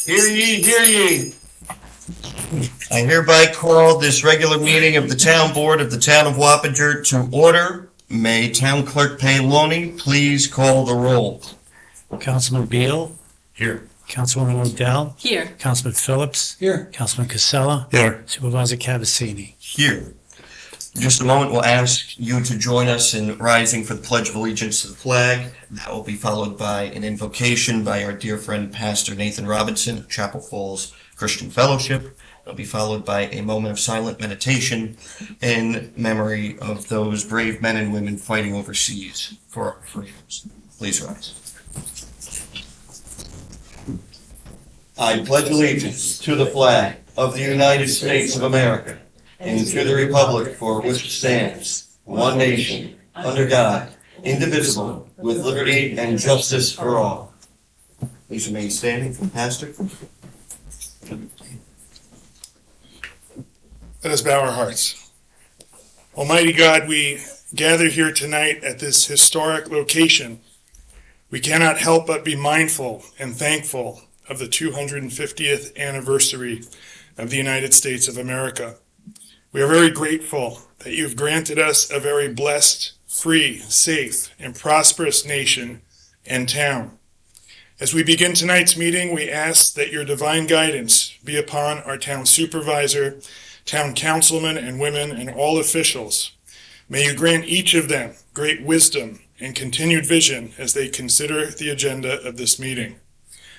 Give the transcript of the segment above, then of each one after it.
Hear ye, hear ye. I hereby call this regular meeting of the Town Board of the Town of Wappinger to order. May Town Clerk Paoloni please call the roll. Councilman Beal. Here. Councilwoman Odell. Here. Councilman Phillips. Here. Councilman Casella. Here. Supervisor Cavazzini. Here. In just a moment, we'll ask you to join us in rising for the Pledge of Allegiance to the flag. That will be followed by an invocation by our dear friend, Pastor Nathan Robinson of Chapel Falls Christian Fellowship. It'll be followed by a moment of silent meditation in memory of those brave men and women fighting overseas for our freedoms. Please rise. I pledge allegiance to the flag of the United States of America and to the republic for which it stands, one nation, under God, indivisible, with liberty and justice for all. Please remain standing for the pastor. Let us bow our hearts. Almighty God, we gather here tonight at this historic location. We cannot help but be mindful and thankful of the 250th anniversary of the United States of America. We are very grateful that you have granted us a very blessed, free, safe, and prosperous nation and town. As we begin tonight's meeting, we ask that your divine guidance be upon our town supervisor, town councilmen and women, and all officials. May you grant each of them great wisdom and continued vision as they consider the agenda of this meeting.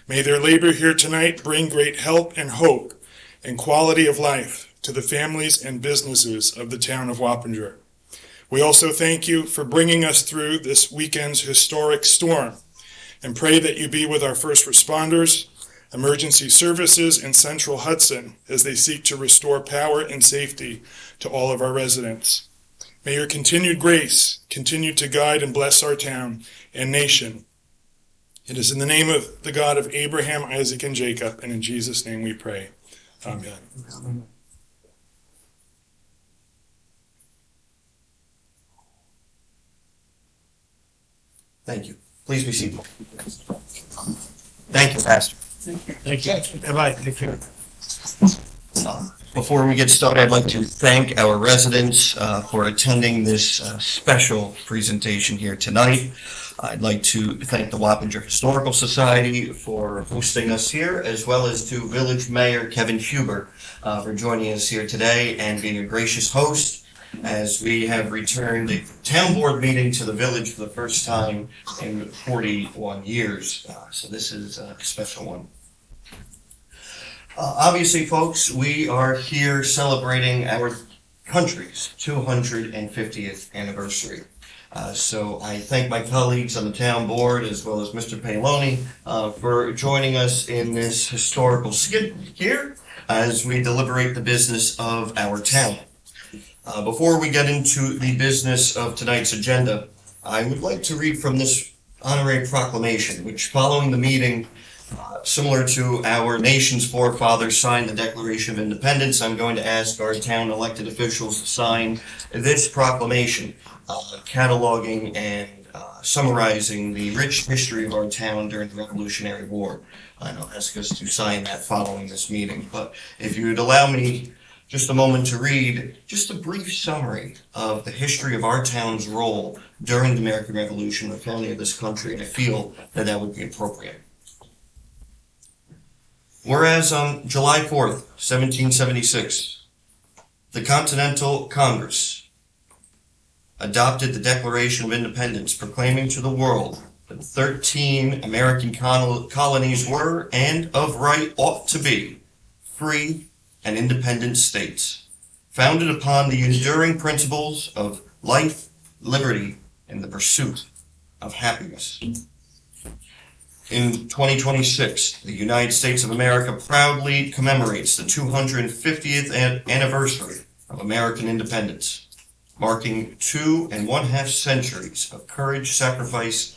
May their labor here tonight bring great help and hope and quality of life to the families and businesses of the town of Wappinger. We also thank you for bringing us through this weekend's historic storm and pray that you be with our first responders, emergency services, and Central Hudson as they seek to restore power and safety to all of our residents. May your continued grace continue to guide and bless our town and nation. It is in the name of the God of Abraham, Isaac, and Jacob, and in Jesus' name we pray. Amen. Thank you. Please be seated. Thank you, Pastor. Thank you. Bye-bye. Take care. Before we get started, I'd like to thank our residents for attending this special presentation here tonight. I'd like to thank the Wappinger Historical Society for hosting us here, as well as to Village Mayor Kevin Huber for joining us here today and being a gracious host as we have returned a town board meeting to the village for the first time in 41 years. So this is a special one. Obviously, folks, we are here celebrating our country's 250th anniversary. So I thank my colleagues on the town board, as well as Mr. Paoloni, for joining us in this historical skit here as we deliberate the business of our town. Before we get into the business of tonight's agenda, I would like to read from this honorary proclamation, which following the meeting, similar to our nation's forefathers signed the Declaration of Independence, I'm going to ask our town elected officials to sign this proclamation, cataloging and summarizing the rich history of our town during the Revolutionary War. I'll ask us to sign that following this meeting, but if you would allow me just a moment to read just a brief summary of the history of our town's role during the American Revolution, the founding of this country, and I feel that that would be appropriate. Whereas on July 4th, 1776, the Continental Congress adopted the Declaration of Independence, proclaiming to the world that 13 American colonies were, and of right ought to be, free and independent states, founded upon the enduring principles of life, liberty, and the pursuit of happiness. In 2026, the United States of America proudly commemorates the 250th anniversary of American independence, marking 2.5 centuries of courage, sacrifice,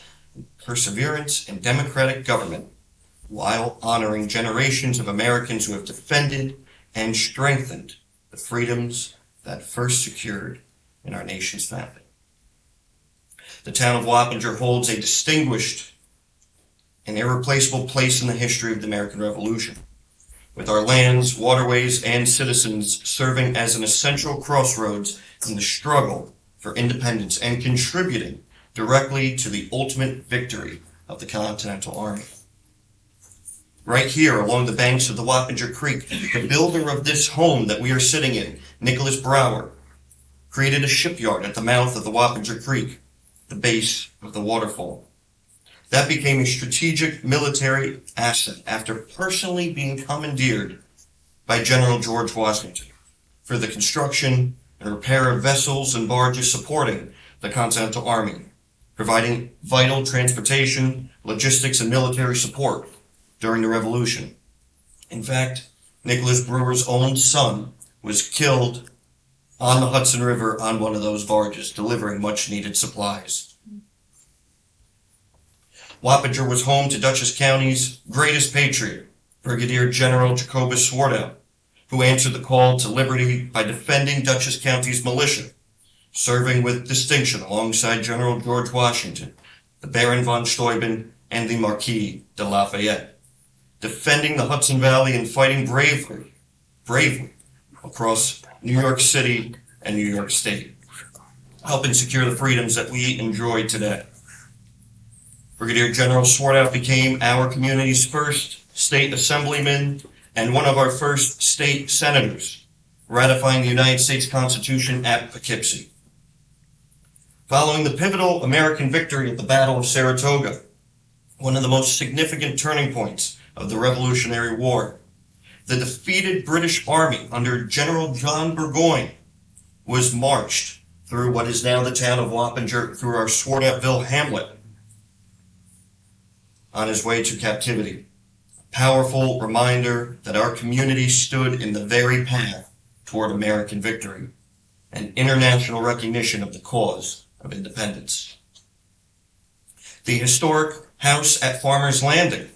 perseverance, and democratic government, while honoring generations of Americans who have defended and strengthened the freedoms that first secured in our nation's founding. The town of Wappinger holds a distinguished an irreplaceable place in the history of the American Revolution, with our lands, waterways, and citizens serving as an essential crossroads in the struggle for independence and contributing directly to the ultimate victory of the Continental Army. Right here along the banks of the Wappinger Creek, the builder of this home that we are sitting in, Nicholas Brower, created a shipyard at the mouth of the Wappinger Creek, the base of the waterfall. That became a strategic military asset after personally being commandeered by General George Washington for the construction and repair of vessels and barges supporting the Continental Army, providing vital transportation, logistics, and military support during the Revolution. In fact, Nicholas Brewer's own son was killed on the Hudson River on one of those barges, delivering much-needed supplies. Wappinger was home to Dutchess County's greatest patriot, Brigadier General Jacobus Swartout, who answered the call to liberty by defending Dutchess County's militia, serving with distinction alongside General George Washington, the Baron von Steuben, and the Marquis de Lafayette, defending the Hudson Valley and fighting bravely across New York City and New York State, helping secure the freedoms that we enjoy today. Brigadier General Swartout became our community's first state assemblyman and one of our first state senators, ratifying the United States Constitution at Poughkeepsie. Following the pivotal American victory at the Battle of Saratoga, one of the most significant turning points of the Revolutionary War, the defeated British Army under General John Burgoyne was marched through what is now the town of Wappinger, through our Swartoutville hamlet, on his way to captivity. A powerful reminder that our community stood in the very path toward American victory and international recognition of the cause of independence. The historic house at Farmer's Landing,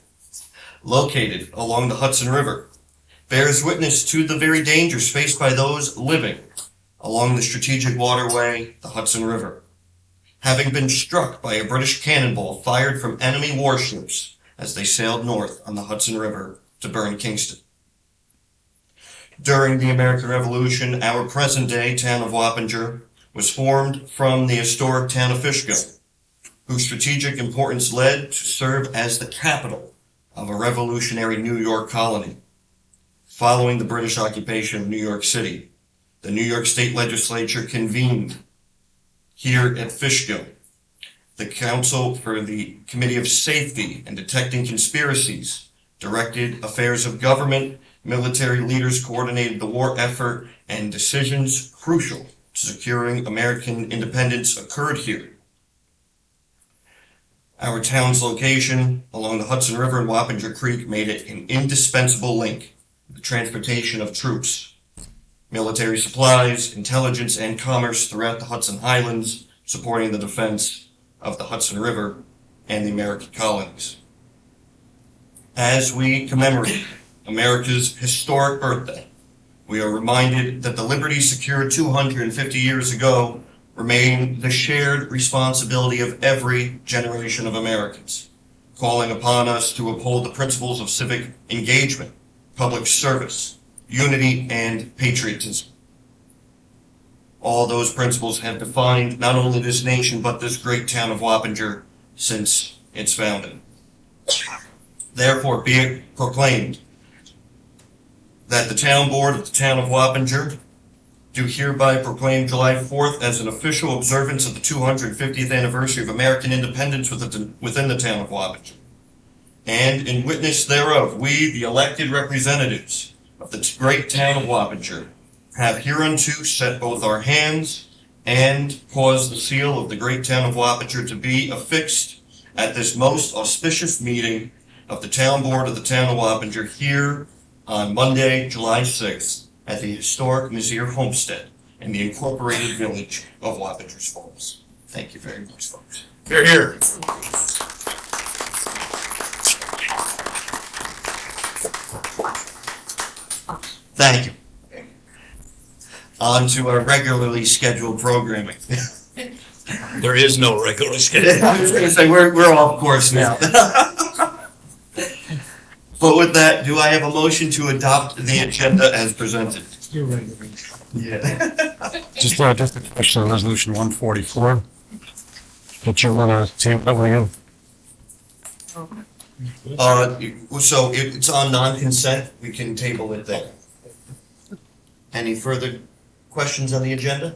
located along the Hudson River, bears witness to the very dangers faced by those living along the strategic waterway, the Hudson River, having been struck by a British cannonball fired from enemy warships as they sailed north on the Hudson River to burn Kingston. During the American Revolution, our present-day town of Wappinger was formed from the historic town of Fishkill, whose strategic importance led to serve as the capital of a revolutionary New York colony. Following the British occupation of New York City, the New York State Legislature convened here at Fishkill the Council for the Committee of Safety and Detecting Conspiracies, directed affairs of government, military leaders coordinated the war effort, and decisions crucial to securing American independence occurred here. Our town's location along the Hudson River and Wappinger Creek made it an indispensable link with the transportation of troops, military supplies, intelligence, and commerce throughout the Hudson Highlands, supporting the defense of the Hudson River and the American colonies. As we commemorate America's historic birthday, we are reminded that the liberties secured 250 years ago remain the shared responsibility of every generation of Americans, calling upon us to uphold the principles of civic engagement, public service, unity, and patriotism. All those principles have defined not only this nation, but this great town of Wappinger since its founding. Therefore, be it proclaimed that the town board of the town of Wappinger do hereby proclaim July 4th as an official observance of the 250th anniversary of American independence within the town of Wappinger. And in witness thereof, we, the elected representatives of the great town of Wappinger, have hereunto set both our hands and caused the seal of the great town of Wappinger to be affixed at this most auspicious meeting of the town board of the town of Wappinger here on Monday, July 6th, at the historic Mesier Homestead in the incorporated village of Wappingers Falls. Thank you very much, folks. Here, here. Thank you. On to our regularly scheduled programming. There is no regular schedule. I was going to say, we're off course now. But with that, do I have a motion to adopt the agenda as presented? You're right. Yeah. Just a question on resolution 144. That you want to table that one So it's on non-consent, we can table it there. Any further questions on the agenda?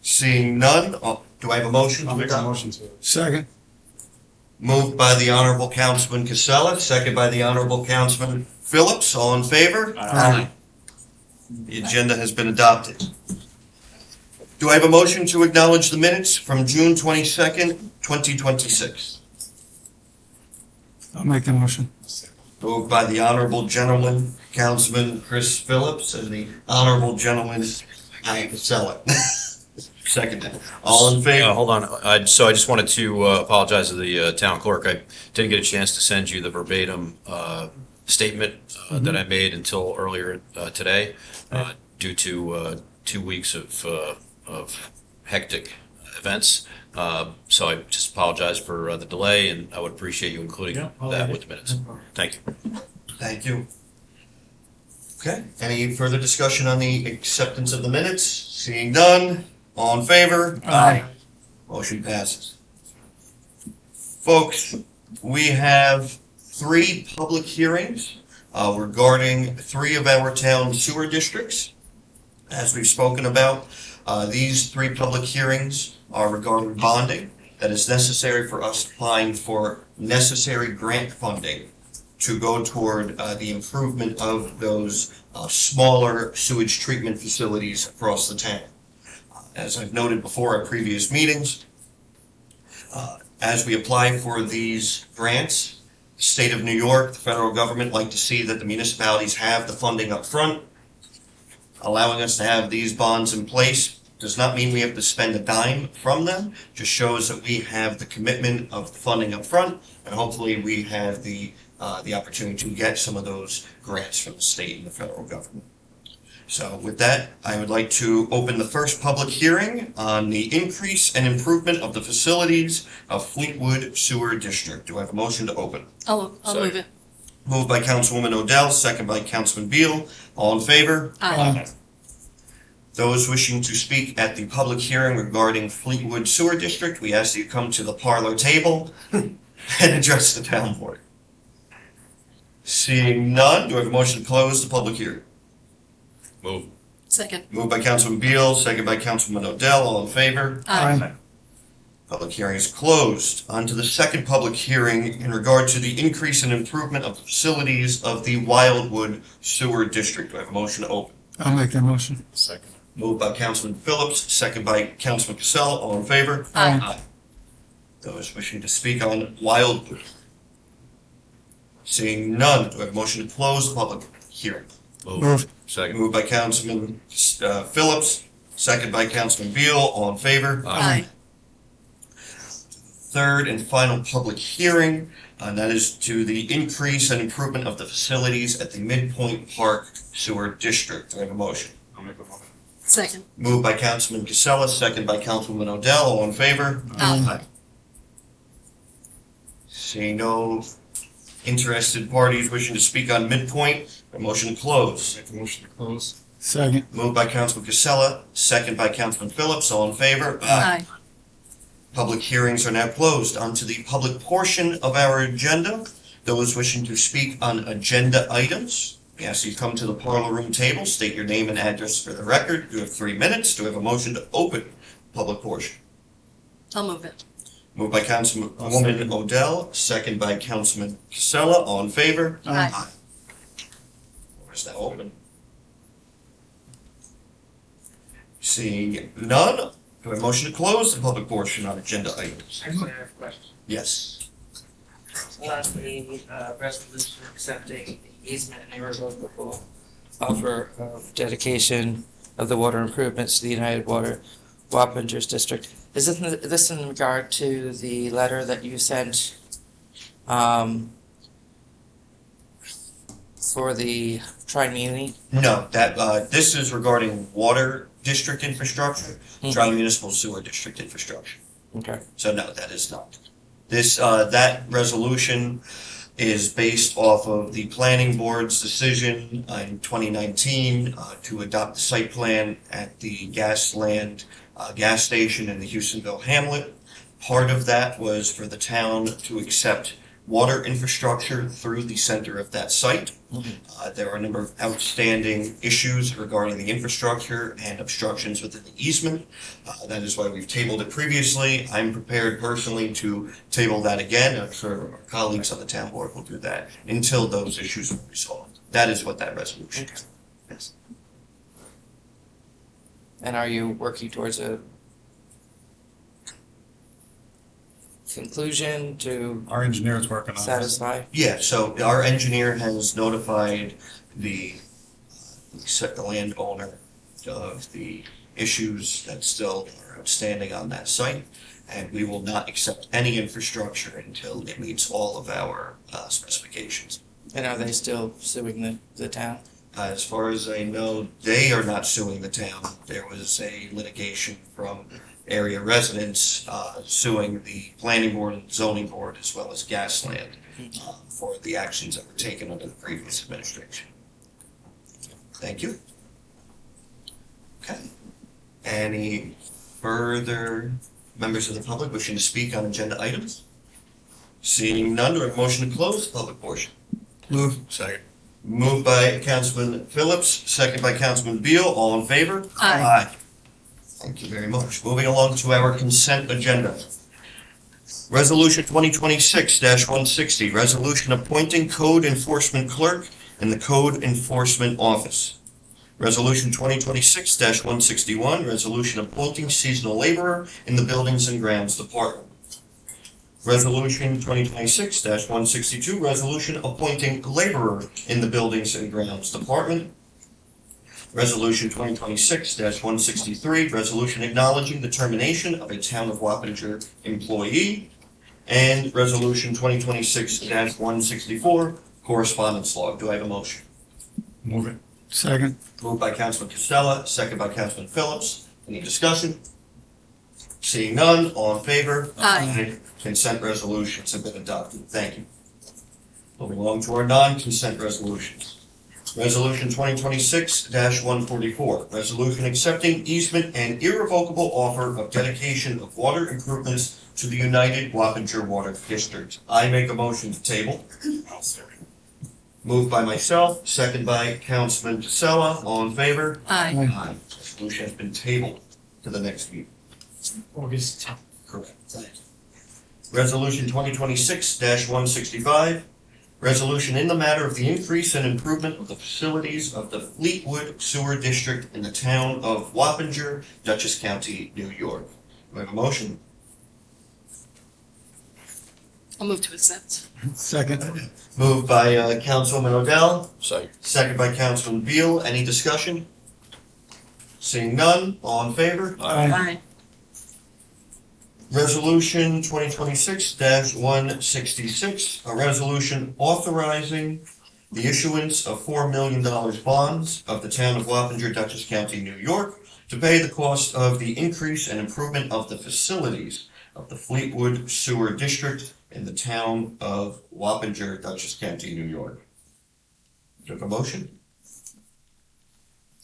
Seeing none, do I have a motion? I'll make a motion to. Second. Moved by the Honorable Councilman Casella, second by the Honorable Councilman Phillips. All in favor? Aye. The agenda has been adopted. Do I have a motion to acknowledge the minutes from June 22nd, 2026? I'll make the motion. Moved by the Honorable Gentleman, Councilman Chris Phillips, and the Honorable Gentleman, Casella. Seconded. All in favor? Hold on. So I just wanted to apologize to the town clerk. I didn't get a chance to send you the verbatim statement that I made until earlier today due to 2 weeks of hectic events. So I just apologize for the delay, and I would appreciate you including that with the minutes. Thank you. Thank you. Okay, any further discussion on the acceptance of the minutes? Seeing none, all in favor? Aye. Motion passes. Folks, we have 3 public hearings regarding 3 of our town sewer districts. As we've spoken about, these 3 public hearings are regarding bonding that is necessary for us applying for necessary grant funding to go toward the improvement of those smaller sewage treatment facilities across the town. As I've noted before at previous meetings, as we apply for these grants, the state of New York, the federal government like to see that the municipalities have the funding up front. Allowing us to have these bonds in place does not mean we have to spend a dime from them, just shows that we have the commitment of funding up front, and hopefully we have the opportunity to get some of those grants from the state and the federal government. So with that, I would like to open the first public hearing on the increase and improvement of the facilities of Fleetwood Sewer District. Do I have a motion to open? I'll move it. Moved by Councilwoman Odell, second by Councilman Beal. All in favor? Aye. Those wishing to speak at the public hearing regarding Fleetwood Sewer District, we ask that you come to the parlor table and address the town board. Seeing none, do I have a motion to close the public hearing? Move. Second. Moved by Councilman Beal, second by Councilman Odell. All in favor? Aye. Public hearing is closed. On to the second public hearing in regard to the increase and improvement of the facilities of the Wildwood Sewer District. Do I have a motion to open? I'll make the motion. Second. Moved by Councilman Phillips, second by Councilman Casella. All in favor? Aye. Those wishing to speak on Wildwood. Seeing none, do I have a motion to close the public hearing? Move. Second. Moved by Councilman Phillips, second by Councilman Beal. All in favor? Aye. Third and final public hearing, and that is to the increase and improvement of the facilities at the Midpoint Park Sewer District. Do I have a motion? I'll make a motion. Second. Moved by Councilman Casella, second by Councilwoman Odell. All in favor? Aye. Seeing no interested parties wishing to speak on Midpoint, a motion to close. Make a motion to close. Second. Moved by Councilman Casella, second by Councilman Phillips. All in favor? Aye. Public hearings are now closed. On to the public portion of our agenda. Those wishing to speak on agenda items, we ask you come to the parlor room table, state your name and address for the record. You have 3 minutes. Do we have a motion to open public portion? I'll move it. Moved by Councilwoman Odell, second by Councilman Casella. All in favor? Aye. Floor is now open. Seeing none, do I have a motion to close the public portion on agenda items? Actually, I have a question. Yes. Last meeting, resolution accepting the easement and irrevocable offer of dedication of the water improvements to the United Water Wappingers District. Is this in regard to the letter that you sent for the Tri-Muni? No, this is regarding water district infrastructure, tri-municipal sewer district infrastructure. Okay. So no, that is not. This, that resolution is based off of the planning board's decision in 2019 to adopt the site plan at the Gasland gas station in the Houstonville hamlet. Part of that was for the town to accept water infrastructure through the center of that site. There are a number of outstanding issues regarding the infrastructure and obstructions within the easement. That is why we've tabled it previously. I'm prepared personally to table that again. I'm sure our colleagues on the town board will do that until those issues are resolved. That is what that resolution is. Yes. And are you working towards a conclusion to Our engineer's working on it. satisfy? Yeah, so our engineer has notified the landowner of the issues that still are outstanding on that site, and we will not accept any infrastructure until it meets all of our specifications. And are they still suing the town? As far as I know, they are not suing the town. There was a litigation from area residents suing the planning board and zoning board as well as Gasland for the actions that were taken under the previous administration. Thank you. Okay. Any further members of the public wishing to speak on agenda items? Seeing none, do I have a motion to close the public portion? Move. Second. Moved by Councilman Phillips, second by Councilman Beal. All in favor? Aye. Thank you very much. Moving along to our consent agenda. Resolution 2026-160, resolution appointing code enforcement clerk in the Code Enforcement Office. Resolution 2026-161, resolution appointing seasonal laborer in the Buildings and Grounds Department. Resolution 2026-162, resolution appointing laborer in the Buildings and Grounds Department. Resolution 2026-163, resolution acknowledging the termination of a Town of Wappinger employee. And Resolution 2026-164, correspondence log. Do I have a motion? Move it. Second. Moved by Councilman Costello, second by Councilman Phillips. Any discussion? Seeing none, all in favor? Aye. Consent resolutions have been adopted. Thank you. Moving along to our non-consent resolutions. Resolution 2026-144, resolution accepting easement and irrevocable offer of dedication of water improvements to the United Wappinger Water District. I make a motion to table. I'll second. Moved by myself, second by Councilman Casella. All in favor? Aye. Aye. Resolution has been tabled to the next meeting. August. Correct. Thank you. Resolution 2026-165, resolution in the matter of the increase and improvement of the facilities of the Fleetwood Sewer District in the town of Wappinger, Dutchess County, New York. Do I have a motion? I'll move to accept. Second. Moved by Councilwoman Odell, Second. second by Councilman Beal. Any discussion? Seeing none, all in favor? Aye. Resolution 2026-166, a resolution authorizing the issuance of $4 million bonds of the town of Wappinger, Dutchess County, New York, to pay the cost of the increase and improvement of the facilities of the Fleetwood Sewer District in the town of Wappinger, Dutchess County, New York. Do you have a motion?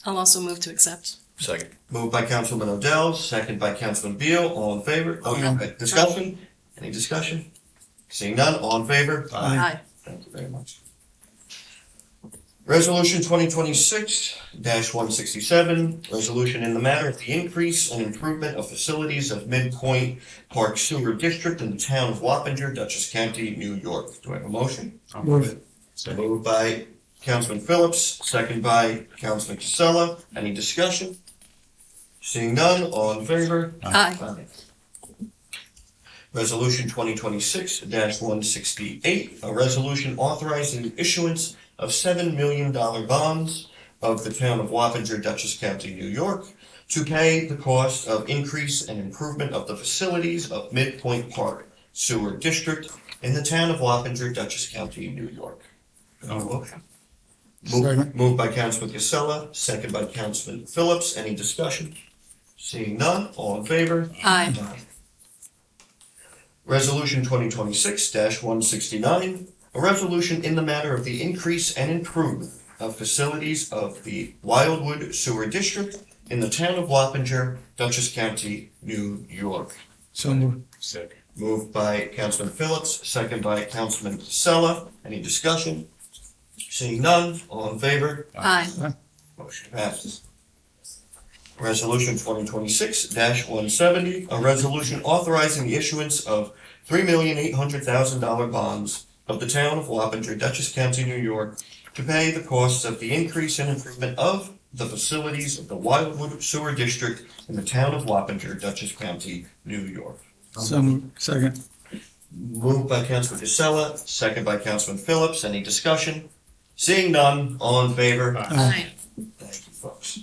I'll also move to accept. Second. Moved by Councilman Odell, second by Councilman Beal. All in favor? Discussion? Any discussion? Seeing none, all in favor? Aye. Thank you very much. Resolution 2026-167, resolution in the matter of the increase and improvement of facilities of Midpoint Park Sewer District in the town of Wappinger, Dutchess County, New York. Do I have a motion? I'll move it. Moved by Councilman Phillips, second by Councilman Casella. Any discussion? Seeing none, all in favor? Aye. Resolution 2026-168, a resolution authorizing the issuance of $7 million bonds of the town of Wappinger, Dutchess County, New York, to pay the cost of increase and improvement of the facilities of Midpoint Park Sewer District in the town of Wappinger, Dutchess County, New York. Moved by Councilman Casella, second by Councilman Phillips. Any discussion? Seeing none, all in favor? Aye. Resolution 2026-169, a a resolution in the matter of the increase and improvement of facilities of the Wildwood Sewer District in the town of Wappinger, Dutchess County, New York. So moved. Moved by Councilman Phillips, second by Councilman Casella. Any discussion? Seeing none, all in favor? Aye. Motion passes. Resolution 2026-170, a resolution authorizing the issuance of $3,800,000 bonds of the town of Wappinger, Dutchess County, New York, to pay the costs of the increase and improvement of the facilities of the Wildwood Sewer District in the town of Wappinger, Dutchess County, New York. So moved. Second. Moved by Councilman Casella, second by Councilman Phillips. Any discussion? Seeing none, all in favor? Aye. Thank you, folks.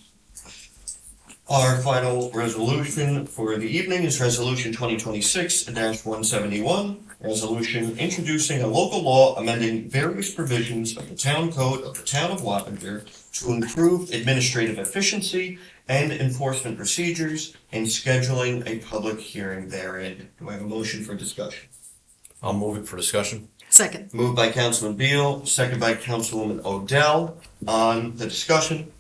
Our final resolution for the evening is Resolution 2026-171, resolution introducing a local law amending various provisions of the Town Code of the Town of Wappinger to improve administrative efficiency and enforcement procedures and scheduling a public hearing therein. Do I have a motion for discussion? I'll move it for discussion. Second. Moved by Councilman Beal, second by Councilwoman Odell. On the discussion,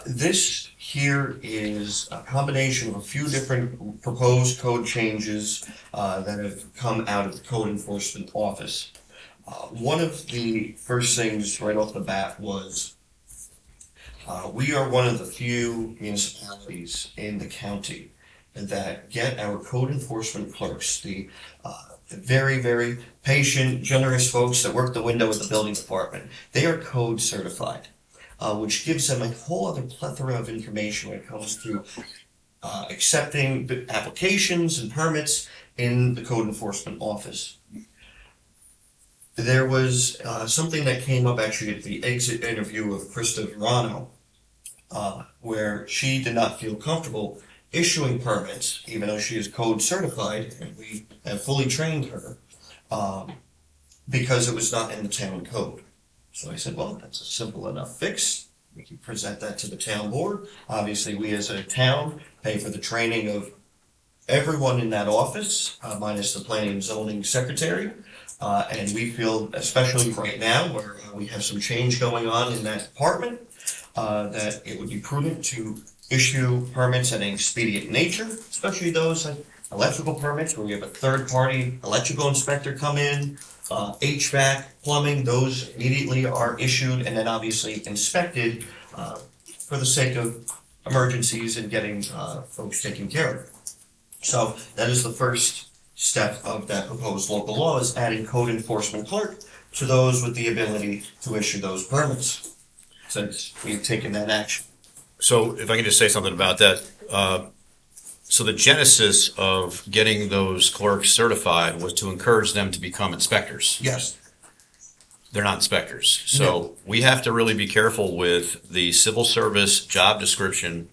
this here is a combination of a few different proposed code changes that have come out of the Code Enforcement Office. One of the first things right off the bat was we are one of the few municipalities in the county that get our code enforcement clerks, the very, very patient, generous folks that work the window at the building department. They are code certified, which gives them a whole other plethora of information when it comes to accepting applications and permits in the Code Enforcement Office. There was something that came up actually at the exit interview of Krista Verano, where she did not feel comfortable issuing permits, even though she is code certified, and we have fully trained her, because it was not in the town code. So I said, well, that's a simple enough fix. We can present that to the town board. Obviously, we as a town pay for the training of everyone in that office, minus the planning and zoning secretary. And we feel, especially right now, where we have some change going on in that department, that it would be prudent to issue permits at an expedient nature, especially those like electrical permits where we have a third-party electrical inspector come in, HVAC, plumbing, those immediately are issued and then obviously inspected for the sake of emergencies and getting folks taken care of. So that is the first step of that proposed local law, is adding code enforcement clerk to those with the ability to issue those permits, since we've taken that action. So if I can just say something about that. So the genesis of getting those clerks certified was to encourage them to become inspectors. Yes. They're not inspectors. So we have to really be careful with the civil service job description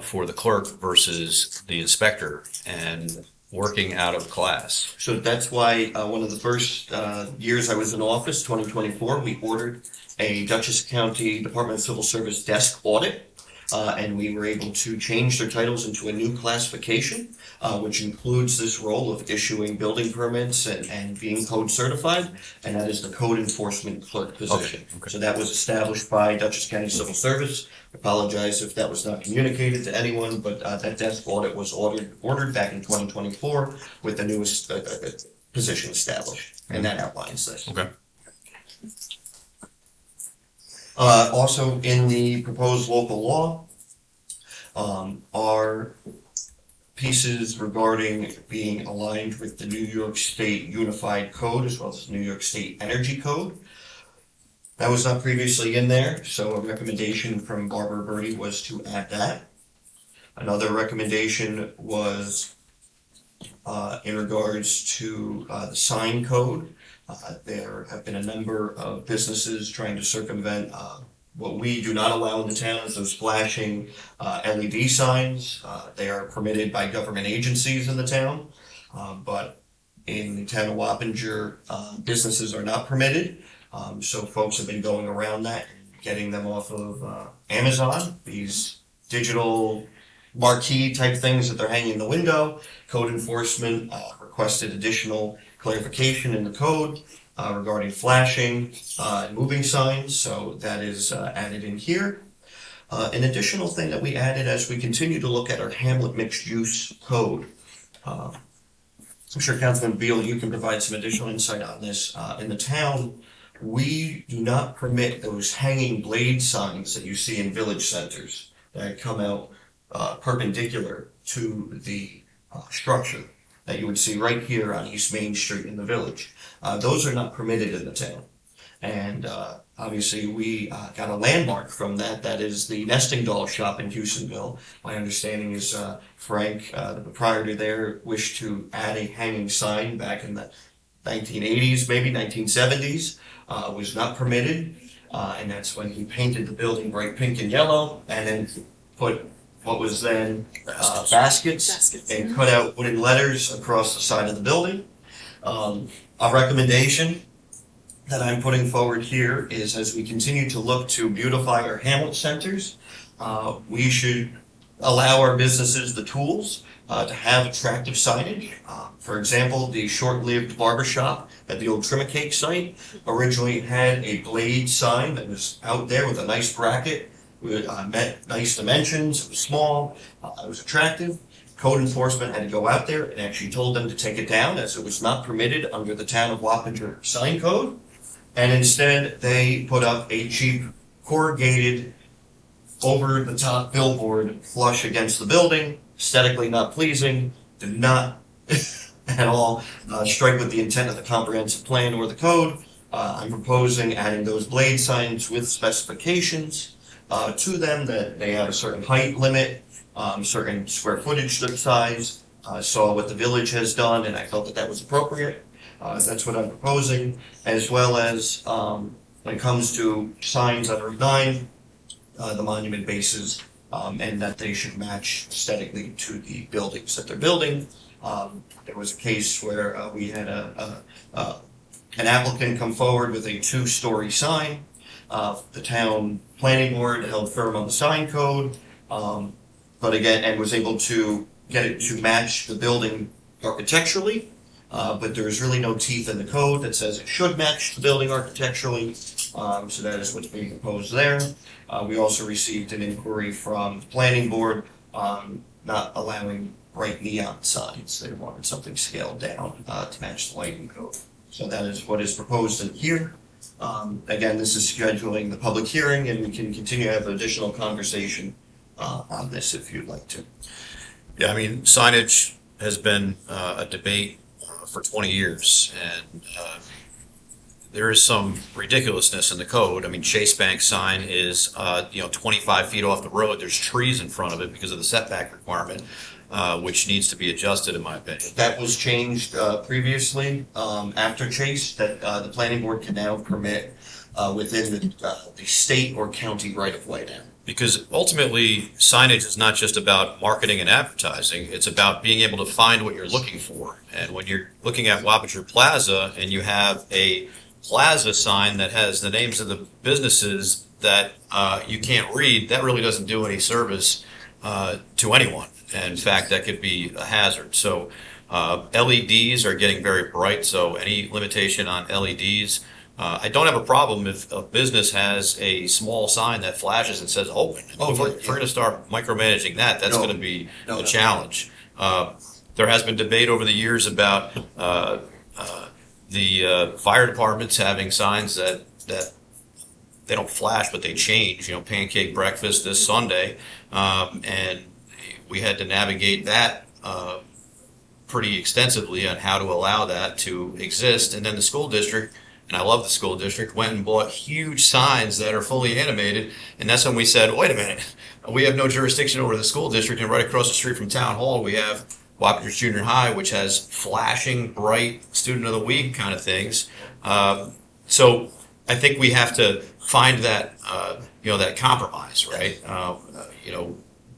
for the clerk versus the inspector and working out of class. So that's why one of the first years I was in office, 2024, we ordered a Dutchess County Department of Civil Service desk audit. And we were able to change their titles into a new classification, which includes this role of issuing building permits and being code certified, and that is the code enforcement clerk position. Okay. So that was established by Dutchess County Civil Service. I apologize if that was not communicated to anyone, but that desk audit was ordered back in 2024 with the newest position established, and that outlines this. Okay. Also, in the proposed local law, are pieces regarding being aligned with the New York State Unified Code as well as the New York State Energy Code. That was not previously in there, so a recommendation from Barbara Birdie was to add that. Another recommendation was in regards to the sign code. There have been a number of businesses trying to circumvent what we do not allow in the town is those flashing LED signs. They are permitted by government agencies in the town, but in the town of Wappinger, businesses are not permitted. So folks have been going around that and getting them off of Amazon, these digital marquee type things that they're hanging in the window. Code enforcement requested additional clarification in the code regarding flashing, and moving signs, so that is added in here. An additional thing that we added as we continue to look at our Hamlet mixed use code. I'm sure Councilman Beal, you can provide some additional insight on this. In the town, we do not permit those hanging blade signs that you see in village centers that come out perpendicular to the structure that you would see right here on East Main Street in the village. Those are not permitted in the town. And obviously, we got a landmark from that. That is the Nesting Doll shop in Houstonville. My understanding is Frank, the proprietor there, wished to add a hanging sign back in the 1980s, maybe 1970s. Was not permitted. And that's when he painted the building bright pink and yellow and then put what was then baskets and cut out wooden letters across the side of the building. A recommendation that I'm putting forward here is, as we continue to look to beautify our hamlet centers, we should allow our businesses the tools to have attractive signage. For example, the short-lived barbershop at the old Trimacake site originally had a blade sign that was out there with a nice bracket, met nice dimensions, it was small, it was attractive. Code enforcement had to go out there and actually told them to take it down, as it was not permitted under the town of Wappinger sign code. And instead, they put up a cheap corrugated over-the-top billboard flush against the building, aesthetically not pleasing, did not at all strike with the intent of the comprehensive plan or the code. I'm proposing adding those blade signs with specifications to them, that they have a certain height limit, certain square footage size. I saw what the village has done, and I felt that that was appropriate. That's what I'm proposing, as well as when it comes to signs on Route 9, the monument bases, and that they should match aesthetically to the buildings that they're building. There was a case where we had an applicant come forward with a 2-story sign. The town planning board held firm on the sign code, but again, and was able to get it to match the building architecturally. But there's really no teeth in the code that says it should match the building architecturally. So that is what's being proposed there. We also received an inquiry from the planning board on not allowing bright neon signs. They wanted something scaled down to match the lighting code. So that is what is proposed in here. Again, this is scheduling the public hearing, and we can continue to have additional conversation on this if you'd like to. Yeah, I mean, signage has been a debate for 20 years, and there is some ridiculousness in the code. I mean, Chase Bank sign is 25 feet off the road. There's trees in front of it because of the setback requirement, which needs to be adjusted, in my opinion. That was changed previously after Chase, that the planning board can now permit within the state or county right-of-way now. Because ultimately, signage is not just about marketing and advertising. It's about being able to find what you're looking for. And when you're looking at Wappinger Plaza and you have a plaza sign that has the names of the businesses that you can't read, that really doesn't do any service to anyone. And in fact, that could be a hazard. So LEDs are getting very bright, so any limitation on LEDs. I don't have a problem if a business has a small sign that flashes and says open. If we're going to start micromanaging that, that's going to be a challenge. There has been debate over the years about the fire departments having signs that they don't flash, but they change. Pancake breakfast this Sunday, and we had to navigate that pretty extensively on how to allow that to exist. And then the school district, and I love the school district, went and bought huge signs that are fully animated. And that's when we said, wait a minute, we have no jurisdiction over the school district. And right across the street from Town Hall, we have Wappinger Junior High, which has flashing, bright student of the week kind of things. So I think we have to find that, that compromise, right?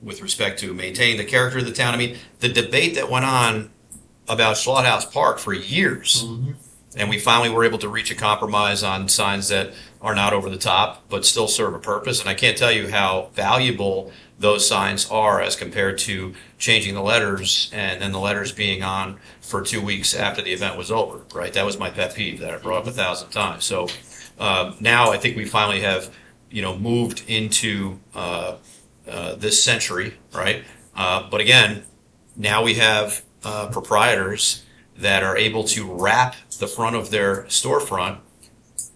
With respect to maintaining the character of the town. I mean, the debate that went on about Slaughterhouse Park for years, and we finally were able to reach a compromise on signs that are not over the top, but still serve a purpose. And I can't tell you how valuable those signs are as compared to changing the letters and then the letters being on for 2 weeks after the event was over, right? That was my pet peeve that I brought up 1,000 times. So now I think we finally have, moved into this century, right? But again, now we have proprietors that are able to wrap the front of their storefront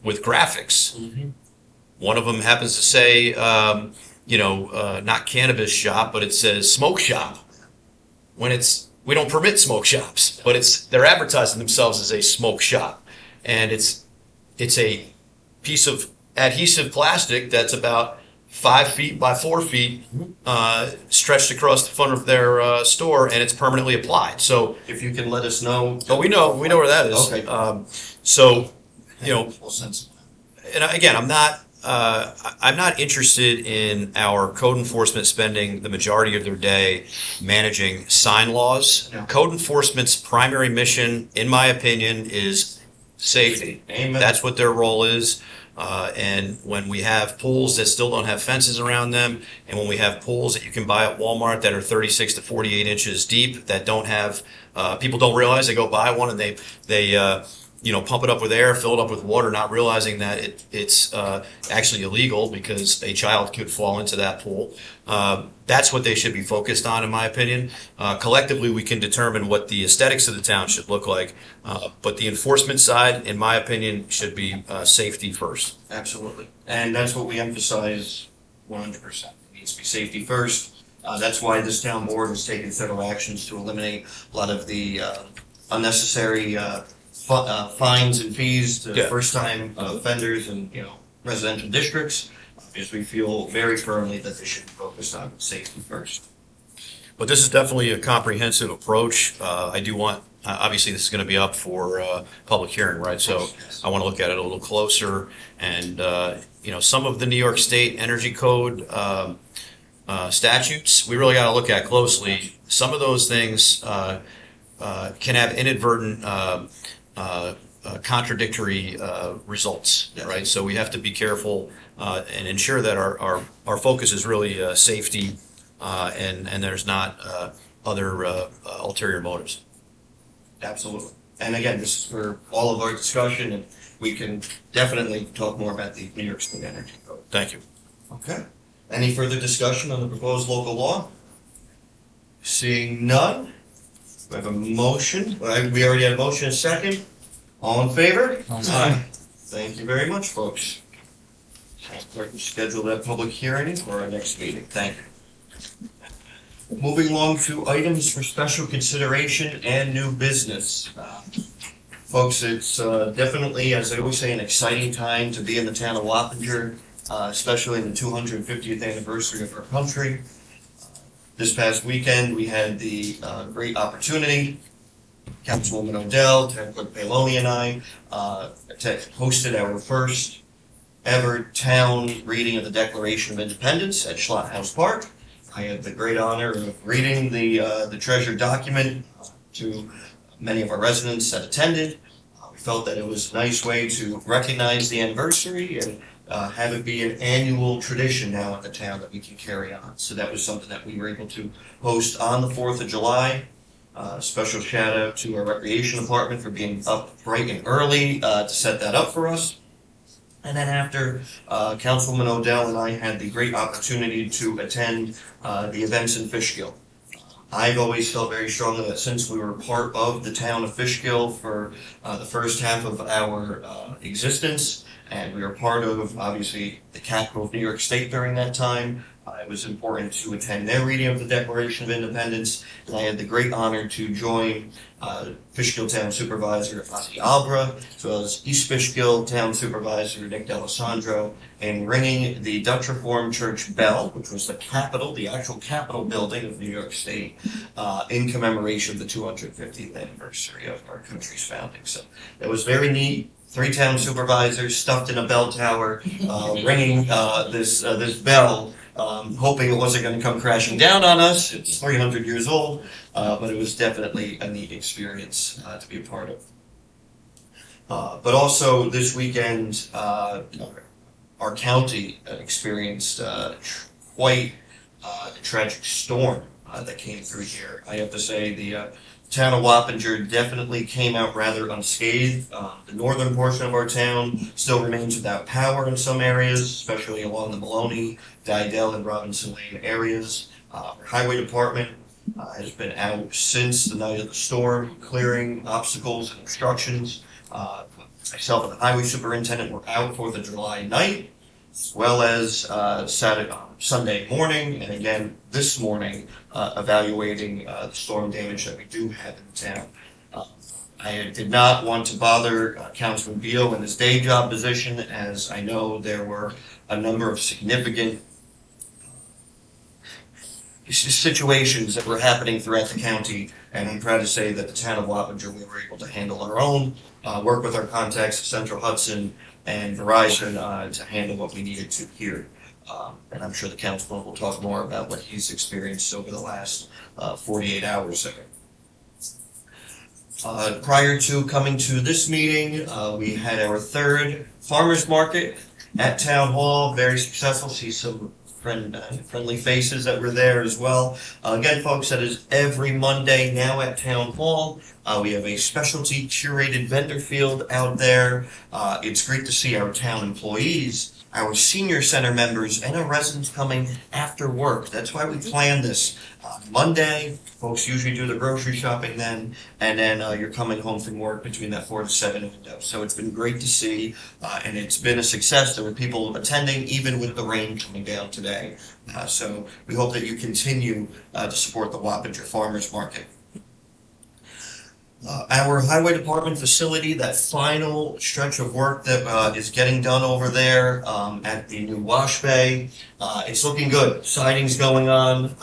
with graphics. One of them happens to say, not cannabis shop, but it says smoke shop. When we don't permit smoke shops, but they're advertising themselves as a smoke shop, and it's a piece of adhesive plastic that's about 5 feet by 4 feet stretched across the front of their store, and it's permanently applied. So If you can let us know. oh, we know where that is. Okay. Well, sensible. And again, I'm not interested in our code enforcement spending the majority of their day managing sign laws. No. Code enforcement's primary mission, in my opinion, is safety. Amen. That's what their role is. And when we have pools that still don't have fences around them, and when we have pools that you can buy at Walmart that are 36 to 48 inches deep, that don't have, people don't realize they go buy one and they pump it up with air, fill it up with water, not realizing that it's actually illegal because a child could fall into that pool. That's what they should be focused on, in my opinion. Collectively, we can determine what the aesthetics of the town should look like, but the enforcement side, in my opinion, should be safety first. Absolutely. And that's what we emphasize 100%. It needs to be safety first. That's why this town board has taken several actions to eliminate a lot of the unnecessary fines and fees to Yeah. first-time offenders and, residential districts, because we feel very firmly that they should be focused on safety first. But this is definitely a comprehensive approach. I do want, obviously, this is going to be up for public hearing, right? So I want to look at it a little closer. And, some of the New York State Energy Code statutes, we really got to look at closely. Some of those things can have inadvertent contradictory results, Yes. right? So we have to be careful and ensure that our focus is really safety and there's not other ulterior motives. Absolutely. And again, this is for all of our discussion, and we can definitely talk more about the New York State Energy Code. Thank you. Okay. Any further discussion on the proposed local law? Seeing none, we have a motion. We already had a motion, a second. All in favor? Aye. Thank you very much, folks. We can schedule that public hearing for our next meeting. Thank you. Moving along to items for special consideration and new business. Folks, it's definitely, as I always say, an exciting time to be in the town of Wappinger, especially in the 250th anniversary of our country. This past weekend, we had the great opportunity, Councilwoman Odell, Town Clerk Paoloni, and I hosted our first ever town reading of the Declaration of Independence at Schlott House Park. I had the great honor of reading the treasured document to many of our residents that attended. We felt that it was a nice way to recognize the anniversary and have it be an annual tradition now in the town that we can carry on. So that was something that we were able to host on the 4th of July. Special shout out to our recreation department for being up bright and early to set that up for us. And then after, Councilwoman Odell and I had the great opportunity to attend the events in Fishkill. I've always felt very strongly that since we were part of the town of Fishkill for the first half of our existence, and we were part of, obviously, the capital of New York State during that time, it was important to attend their reading of the Declaration of Independence, and I had the great honor to join Fishkill Town Supervisor Ozzy Albra, as well as East Fishkill Town Supervisor Nick D'Alessandro, in ringing the Dutch Reformed Church bell, which was the Capitol, the actual Capitol building of New York State, in commemoration of the 250th anniversary of our country's founding. So it was very neat. 3 town supervisors stuffed in a bell tower, ringing this bell, hoping it wasn't going to come crashing down on us. It's 300 years old, but it was definitely a neat experience to be a part of. But also this weekend, our county experienced quite a tragic storm that came through here. I have to say the town of Wappinger definitely came out rather unscathed. The northern portion of our town still remains without power in some areas, especially along the Maloney, Didell, and Robinson Lane areas. Our highway department has been out since the night of the storm, clearing obstacles and obstructions. Myself and the highway superintendent were out 4th of July night, as well as Sunday morning, and again this morning, evaluating the storm damage that we do have in town. I did not want to bother Councilman Beal in his day job position, as I know there were a number of significant situations that were happening throughout the county, and I'm proud to say that the town of Wappinger, we were able to handle our own, work with our contacts at Central Hudson and Verizon to handle what we needed to here. And I'm sure the councilman will talk more about what he's experienced over the last 48 hours. Prior to coming to this meeting, we had our third farmers market at Town Hall, very successful. See some friendly faces that were there as well. Again, folks, that is every Monday now at Town Hall. We have a specialty curated vendor field out there. It's great to see our town employees, our senior center members, and our residents coming after work. That's why we planned this. Monday, folks usually do the grocery shopping then, and then you're coming home from work between that 4 to 7 window. So it's been great to see, and it's been a success. There were people attending even with the rain coming down today. So we hope that you continue to support the Wappinger Farmers Market. Our highway department facility, that final stretch of work that is getting done over there at the new wash bay, it's looking good. Siding's going on.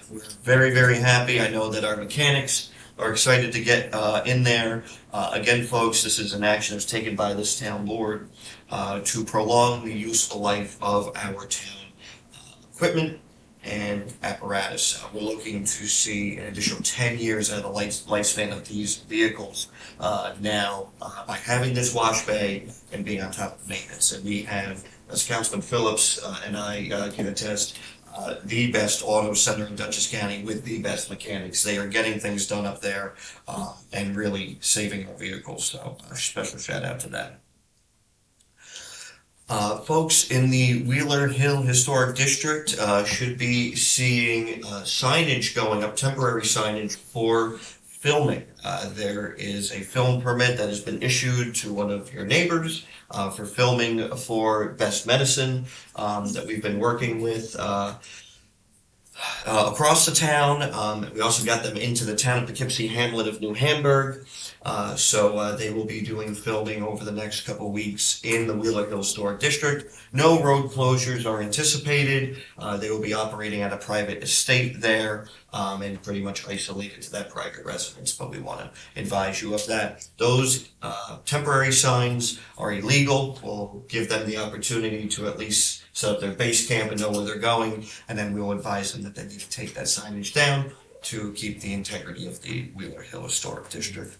We're very, very happy. I know that our mechanics are excited to get in there. Again, folks, this is an action that's taken by this town board to prolong the useful life of our town equipment and apparatus. We're looking to see an additional 10 years out of the lifespan of these vehicles now by having this wash bay and being on top of maintenance. And we have, as Councilman Phillips and I can attest, the best auto center in Dutchess County with the best mechanics. They are getting things done up there and really saving our vehicles. So a special shout out to that. Folks in the Wheeler Hill Historic District should be seeing signage going up, temporary signage for filming. There is a film permit that has been issued to one of your neighbors for filming for Best Medicine that we've been working with across the town. We also got them into the town of Poughkeepsie Hamlet of New Hamburg. So they will be doing filming over the next couple of weeks in the Wheeler Hill Historic District. No road closures are anticipated. They will be operating at a private estate there and pretty much isolated to that private residence, but we want to advise you of that. Those temporary signs are illegal. We'll give them the opportunity to at least set up their base camp and know where they're going, and then we'll advise them that they need to take that signage down to keep the integrity of the Wheeler Hill Historic District.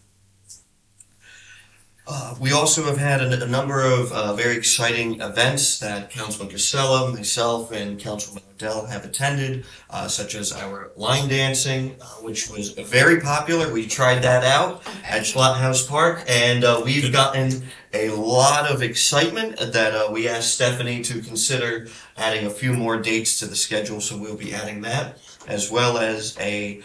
We also have had a number of very exciting events that Councilman Casella, myself, and Councilman Odell have attended, such as our line dancing, which was very popular. We tried that out at Slothouse Park, and we've gotten a lot of excitement that we asked Stephanie to consider adding a few more dates to the schedule, so we'll be adding that, as well as a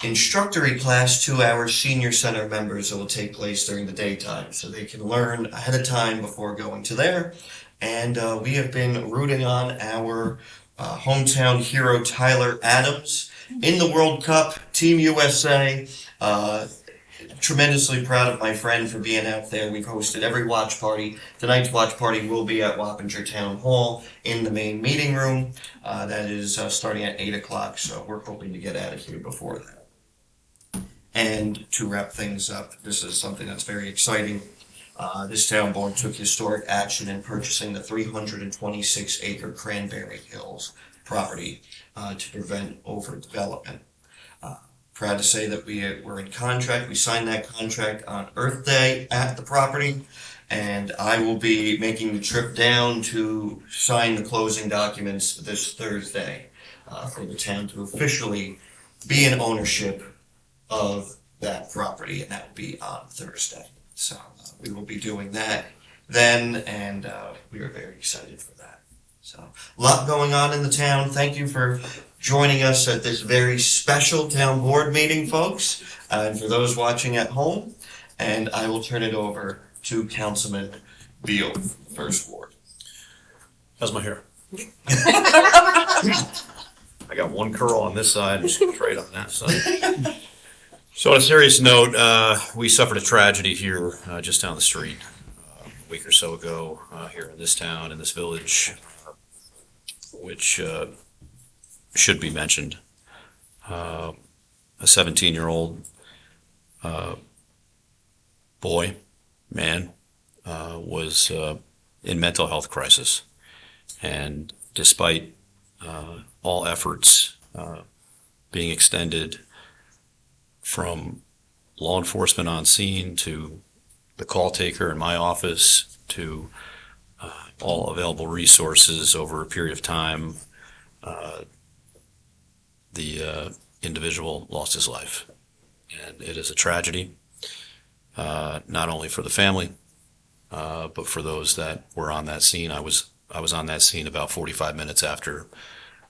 instructory class to our senior center members that will take place during the daytime, so they can learn ahead of time before going to there. And we have been rooting on our hometown hero Tyler Adams in the World Cup, Team USA. Tremendously proud of my friend for being out there. We've hosted every watch party. Tonight's watch party will be at Wappinger Town Hall in the main meeting room. That is starting at 8 o'clock, so we're hoping to get out of here before that. And to wrap things up, this is something that's very exciting. This town board took historic action in purchasing the 326-acre Cranberry Hills property to prevent overdevelopment. Proud to say that we were in contract. We signed that contract on Earth Day at the property, and I will be making the trip down to sign the closing documents this Thursday for the town to officially be in ownership of that property, and that will be on Thursday. So we will be doing that then, and we are very excited for that. So a lot going on in the town. Thank you for joining us at this very special town board meeting, folks, and for those watching at home. And I will turn it over to Councilman Beal, First Ward. How's my hair? I got one curl on this side and straight on that side. So on a serious note, we suffered a tragedy here just down the street a week or so ago here in this town, in this village, which should be mentioned. A 17-year-old man, was in mental health crisis. And despite all efforts being extended from law enforcement on scene to the call taker in my office to all available resources over a period of time, the individual lost his life. And it is a tragedy, not only for the family, but for those that were on that scene. I was on that scene about 45 minutes after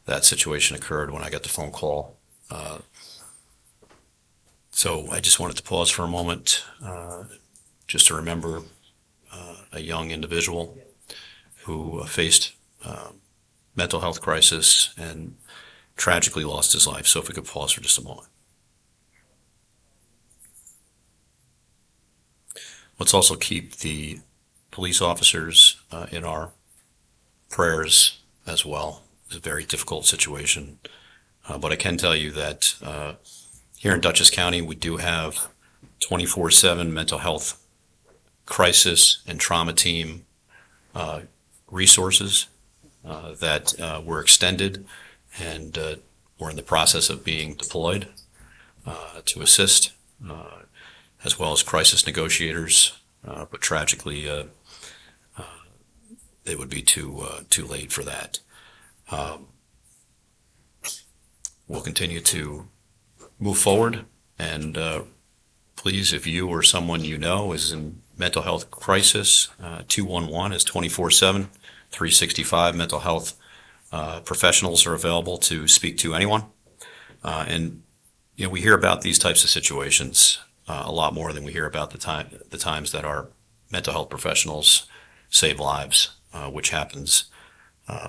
that situation occurred when I got the phone call. So I just wanted to pause for a moment, just to remember a young individual who faced mental health crisis and tragically lost his life. So if we could pause for just a moment. Let's also keep the police officers in our prayers as well. It's a very difficult situation. But I can tell you that here in Dutchess County, we do have 24/7 mental health crisis and trauma team resources that were extended, and we're in the process of being deployed to assist, as well as crisis negotiators. But tragically, it would be too late for that. We'll continue to move forward, and please, if you or someone you know is in mental health crisis, 211 is 24/7, 365 mental health professionals are available to speak to anyone. And we hear about these types of situations a lot more than we hear about the times that our mental health professionals save lives, which happens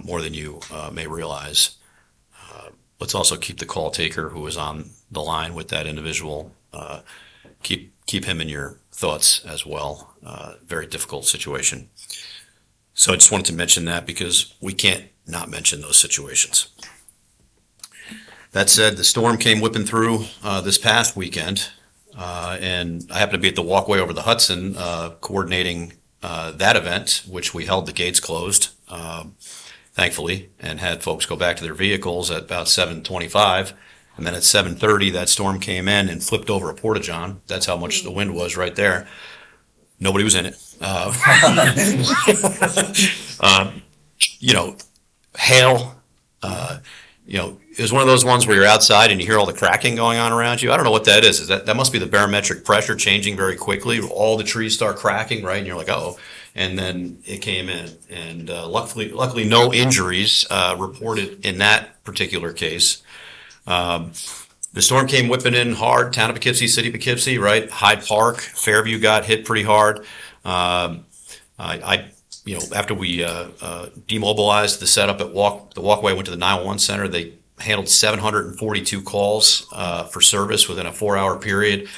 more than you may realize. Let's also keep the call taker who is on the line with that individual, keep him in your thoughts as well. Very difficult situation. So I just wanted to mention that because we can't not mention those situations. That said, the storm came whipping through this past weekend, and I happened to be at the walkway over the Hudson coordinating that event, which we held the gates closed, thankfully, and had folks go back to their vehicles at about 7:25. And then at 7:30, that storm came in and flipped over a porta-john. That's how much the wind was right there. Nobody was in it. Hail, it was one of those ones where you're outside and you hear all the cracking going on around you. I don't know what that is. That must be the barometric pressure changing very quickly. All the trees start cracking, right? And you're like, uh-oh. And then it came in. And luckily no injuries reported in that particular case. The storm came whipping in hard. Town of Poughkeepsie, City of Poughkeepsie, right? Hyde Park, Fairview got hit pretty hard. After we demobilized the setup at the walkway, went to the 911 center. They handled 742 calls for service within a 4-hour period.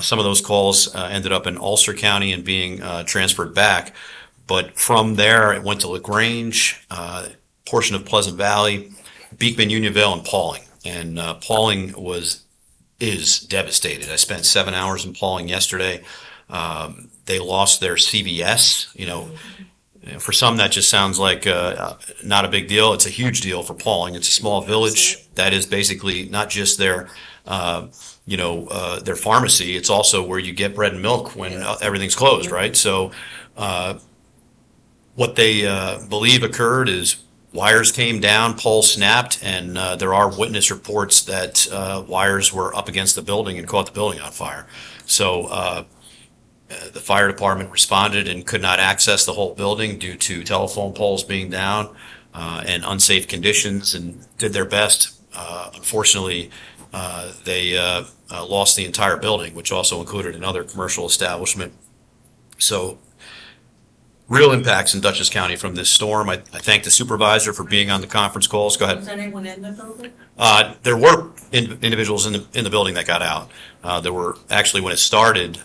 Some of those calls ended up in Ulster County and being transferred back. But from there, it went to LaGrange, portion of Pleasant Valley, Beekman, Unionville, and Pauling. And Pauling is devastated. I spent 7 hours in Pauling yesterday. They lost their CVS. For some, that just sounds like not a big deal. It's a huge deal for Pauling. It's a small village that is basically not just their pharmacy. It's also where you get bread and milk when everything's closed, right? So What they believe occurred is wires came down, poles snapped, and there are witness reports that wires were up against the building and caught the building on fire. So the fire department responded and could not access the whole building due to telephone poles being down and unsafe conditions, and did their best. Unfortunately, they lost the entire building, which also included another commercial establishment. So real impacts in Dutchess County from this storm. I thank the supervisor for being on the conference calls. Go ahead. Was anyone in the building? There were individuals in the building that got out. There were actually, when it started,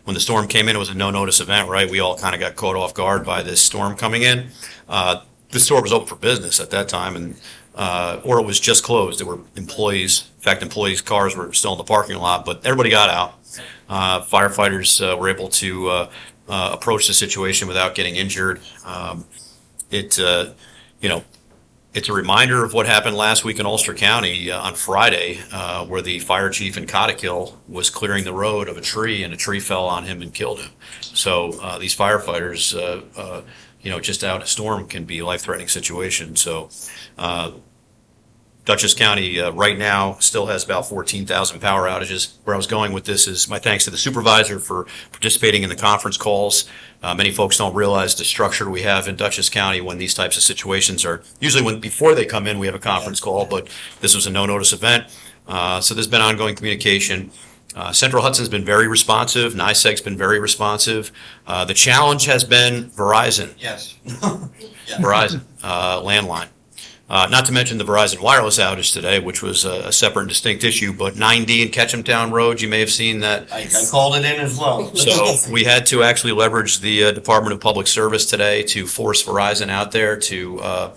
when the storm came in, it was a no-notice event, right? We all kind of got caught off guard by this storm coming in. The store was open for business at that time, and or it was just closed. There were employees. In fact, employees' cars were still in the parking lot, but everybody got out. Firefighters were able to approach the situation without getting injured. It's a reminder of what happened last week in Ulster County on Friday, where the fire chief in Cottikill was clearing the road of a tree, and a tree fell on him and killed him. So these firefighters, just out in a storm can be a life-threatening situation. So Dutchess County right now still has about 14,000 power outages. Where I was going with this is my thanks to the supervisor for participating in the conference calls. Many folks don't realize the structure we have in Dutchess County when these types of situations are, usually before they come in, we have a conference call, but this was a no-notice event. So there's been ongoing communication. Central Hudson's been very responsive. NYSEG's been very responsive. The challenge has been Verizon. Yes. Verizon, landline. Not to mention the Verizon wireless outage today, which was a separate and distinct issue, but 9D and Ketchumtown Road, you may have seen that. I called it in as well. So we had to actually leverage the Department of Public Service today to force Verizon out there to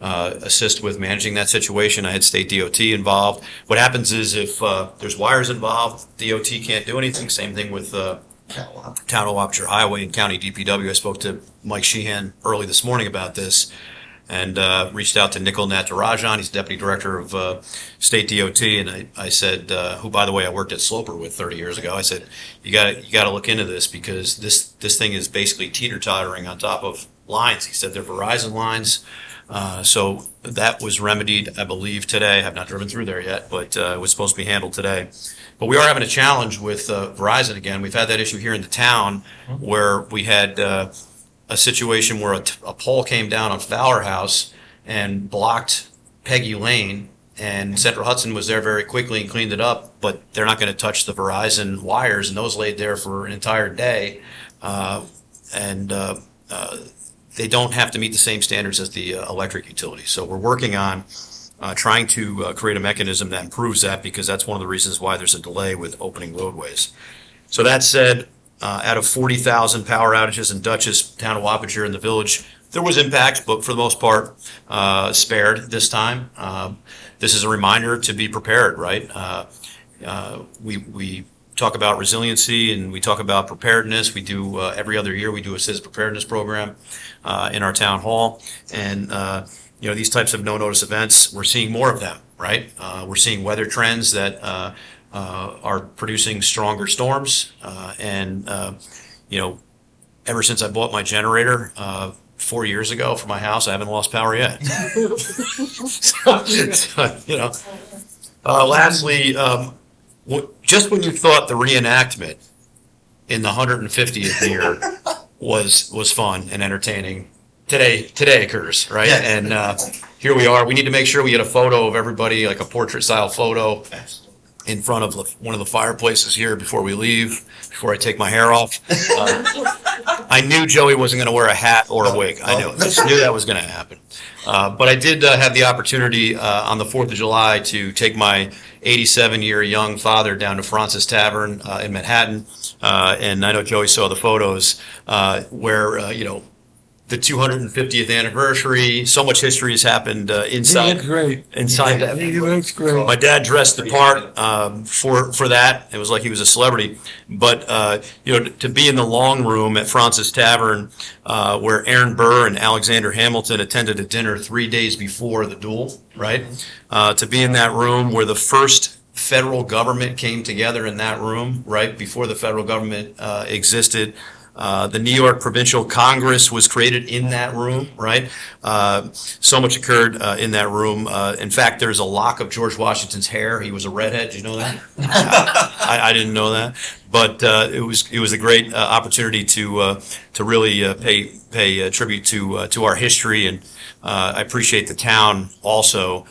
assist with managing that situation. I had state DOT involved. What happens is if there's wires involved, DOT can't do anything. Same thing with Town of Wapshire Highway and County DPW. I spoke to Mike Sheehan early this morning about this, and reached out to Nikhil Natarajan. He's Deputy Director of State DOT, and I said, who, by the way, I worked at Sloper with 30 years ago. I said, you got to look into this, because this thing is basically teeter-tottering on top of lines. He said they're Verizon lines. So that was remedied, I believe, today. I have not driven through there yet, but it was supposed to be handled today. But we are having a challenge with Verizon again. We've had that issue here in the town where we had a situation where a pole came down on Fowler House and blocked Peggy Lane, and Central Hudson was there very quickly and cleaned it up, but they're not going to touch the Verizon wires, and those laid there for an entire day. They don't have to meet the same standards as the electric utility. So we're working on trying to create a mechanism that improves that, because that's one of the reasons why there's a delay with opening roadways. So that said, out of 40,000 power outages in Dutchess, Town of Wapshire, and the village, there was impact, but for the most part, spared this time. This is a reminder to be prepared, right? We talk about resiliency and we talk about preparedness. We do every other year we do a citizen preparedness program in our town hall, and these types of no-notice events, we're seeing more of them, right? We're seeing weather trends that are producing stronger storms, and ever since I bought my generator 4 years ago for my house, I haven't lost power yet. Lastly, just when you thought the reenactment in the 150th year was fun and entertaining, today occurs, right? Yeah. And here we are. We need to make sure we get a photo of everybody, like a portrait style photo, in front of one of the fireplaces here before we leave, before I take my hair off. I knew Joey wasn't going to wear a hat or a wig. I just knew that was going to happen. But I did have the opportunity on the 4th of July to take my 87-year young father down to Francis Tavern in Manhattan. And I know Joey saw the photos where, the 250th anniversary, so much history has happened inside. He looks great. Inside that. He looks great. My dad dressed the part for that. It was like he was a celebrity. But to be in the long room at Francis Tavern, where Aaron Burr and Alexander Hamilton attended a dinner 3 days before the duel, right? To be in that room where the first federal government came together in that room, right before the federal government existed. The New York Provincial Congress was created in that room, right? So much occurred in that room. In fact, there's a lock of George Washington's hair. He was a redhead. Did you know that? I didn't know that. But it was a great opportunity to really pay tribute to our history, and I appreciate the town also